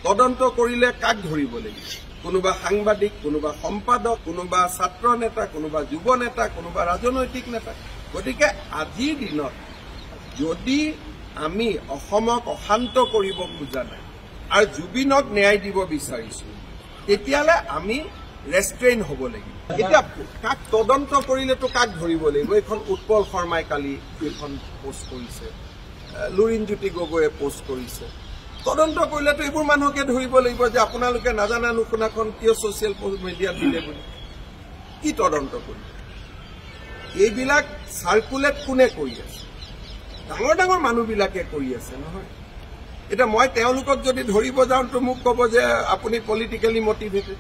তদন্ত কৰিলে কাক ধৰিব লাগিব কোনোবা সাংবাদিক কোনোবা সম্পাদক কোনোবা ছাত্ৰ নেতা কোনোবা যুৱ নেতা কোনোবা ৰাজনৈতিক নেতা গতিকে আজিৰ দিনত যদি আমি অসমক অশান্ত কৰিব খোজা নাই আৰু জুবিনক ন্যায় দিব বিচাৰিছো তেতিয়ালে আমি ৰেষ্ট্ৰেইন হ'ব লাগিব এতিয়া কাক তদন্ত কৰিলেতো কাক ধৰিব লাগিব এখন উৎপল শৰ্মাই কালি এখন পোষ্ট কৰিছে লুৰিণজ্যোতি গগৈয়ে পোষ্ট কৰিছে তদন্ত কৰিলেতো এইবোৰ মানুহকে ধৰিব লাগিব যে আপোনালোকে নাজানা নুশুনাখন কিয় ছ'চিয়েল মিডিয়াত দিলে বুলি কি তদন্ত কৰিব এইবিলাক চাৰ্কুলেট কোনে কৰি আছে ডাঙৰ ডাঙৰ মানুহবিলাকে কৰি আছে নহয় এটা মই তেওঁলোকক যদি ধৰিব যাওঁতো মোক ক'ব যে আপুনি পলিটিকেলি মটিভেটেড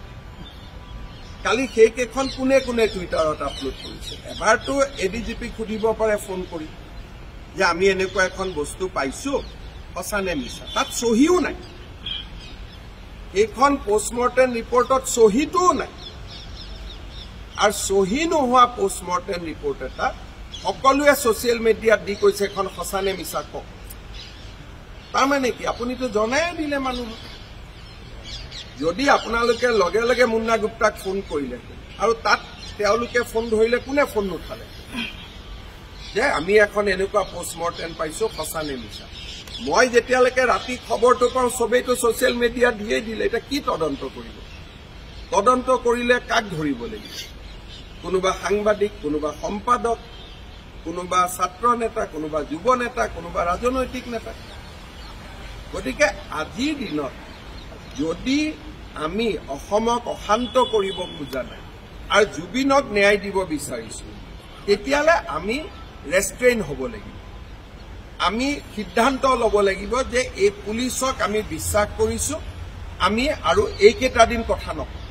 কালি সেইকেইখন কোনে কোনে টুইটাৰত আপলোড কৰিছে এবাৰতো এডিজিপিক সুধিব পাৰে ফোন কৰি যে আমি এনেকুৱা এখন বস্তু পাইছো সঁচা নে মিছা তাত চহীও নাই এইখন পোষ্টমৰ্টেম ৰিপৰ্টত চহীটোও নাই আৰু চহী নোহোৱা পোষ্টমৰ্টেম ৰিপৰ্ট এটা সকলোৱে ছ'চিয়েল মিডিয়াত দি কৈছে এখন সঁচা নে মিছা কওক তাৰমানে কি আপুনিতো জনাই দিলে মানুহক যদি আপোনালোকে লগে লগে মুন্না গুপ্তাক ফোন কৰিলে আৰু তাত তেওঁলোকে ফোন ধৰিলে কোনে ফোন নুঠালে যে আমি এখন এনেকুৱা পোষ্টমৰ্টেম পাইছো সঁচা নে মিছা মই যেতিয়ালৈকে ৰাতি খবৰটো পাওঁ সবেইতো ছ'চিয়েল মিডিয়াত দিয়ে দিলে এটা কি তদন্ত কৰিব তদন্ত কৰিলে কাক ধৰিব লাগিব কোনোবা সাংবাদিক কোনোবা সম্পাদক কোনোবা ছাত্ৰ নেতা কোনোবা যুৱ নেতা কোনোবা ৰাজনৈতিক নেতা গতিকে আজিৰ দিনত যদি আমি অসমক অশান্ত কৰিব খোজা নাই আৰু জুবিনক ন্যায় দিব বিচাৰিছো তেতিয়ালে আমি ৰেষ্ট্ৰেইন হ'ব লাগিব আমি সিদ্ধান্ত ল'ব লাগিব যে এই পুলিচক আমি বিশ্বাস কৰিছো আমি আৰু এইকেইটা দিন কথা নকওঁ